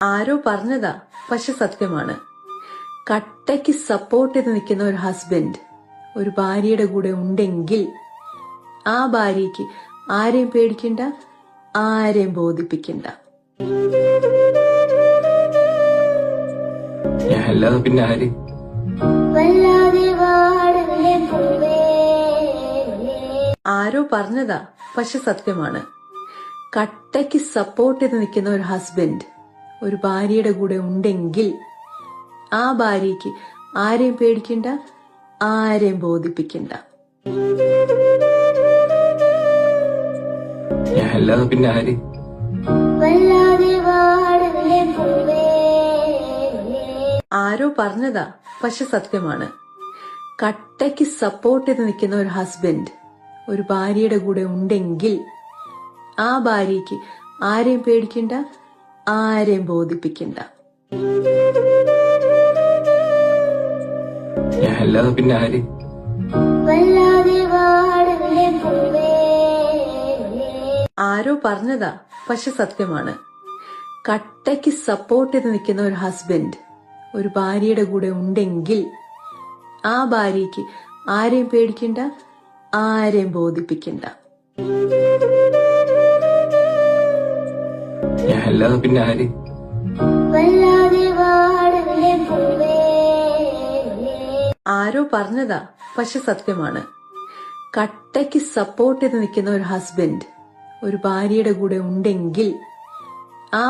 ആരോ പറഞ്ഞതാ, പക്ഷെ സത്യമാണ്. കട്ടയ്ക്ക് സപ്പോർട്ട് ചെയ്ത് നിൽക്കുന്ന ഒരു ഹസ്ബൻഡ് ഒരു ഭാര്യയുടെ കൂടെ ഉണ്ടെങ്കിൽ ആ ഭാര്യയ്ക്ക് ആരെയും പേടിക്കണ്ട, ആരെയും ബോധിപ്പിക്കണ്ട. അല്ലാതെ പിന്നെ ആര്? ആരോ പറഞ്ഞതാ, പക്ഷെ സത്യമാണ്. കട്ടയ്ക്ക് സപ്പോർട്ട് ചെയ്ത് നിൽക്കുന്ന ഒരു ഹസ്ബൻഡ് ഒരു ഭാര്യയുടെ കൂടെ ഉണ്ടെങ്കിൽ ആ ഭാര്യയ്ക്ക് ആരെയും പേടിക്കണ്ട, ആരെയും ബോധിപ്പിക്കണ്ട. അല്ലാതെ പിന്നെ ആര്? ആരോ പറഞ്ഞതാ, പക്ഷെ സത്യമാണ്. കട്ടയ്ക്ക് സപ്പോർട്ട് ചെയ്ത് നിൽക്കുന്ന ഒരു ഹസ്ബൻഡ് ഒരു ഭാര്യയുടെ കൂടെ ഉണ്ടെങ്കിൽ ആ ഭാര്യയ്ക്ക് ആരെയും പേടിക്കണ്ട, ആരെയും ബോധിപ്പിക്കണ്ട. അല്ലാതെ പിന്നെ ആര്? ആരോ പറഞ്ഞതാ, പക്ഷെ സത്യമാണ്. കട്ടയ്ക്ക് സപ്പോർട്ട് ചെയ്ത് നിൽക്കുന്ന ഒരു ഹസ്ബൻഡ് ഒരു ഭാര്യയുടെ കൂടെ ഉണ്ടെങ്കിൽ ആ ഭാര്യയ്ക്ക് ആരെയും പേടിക്കണ്ട, ആരെയും ബോധിപ്പിക്കണ്ട. അല്ലാതെ പിന്നെ ആര്? ആരോ പറഞ്ഞതാ, പക്ഷെ സത്യമാണ്. കട്ടയ്ക്ക് സപ്പോർട്ട് ചെയ്ത് നിൽക്കുന്ന ഒരു ഹസ്ബൻഡ് ഒരു ഭാര്യയുടെ കൂടെ ഉണ്ടെങ്കിൽ ആ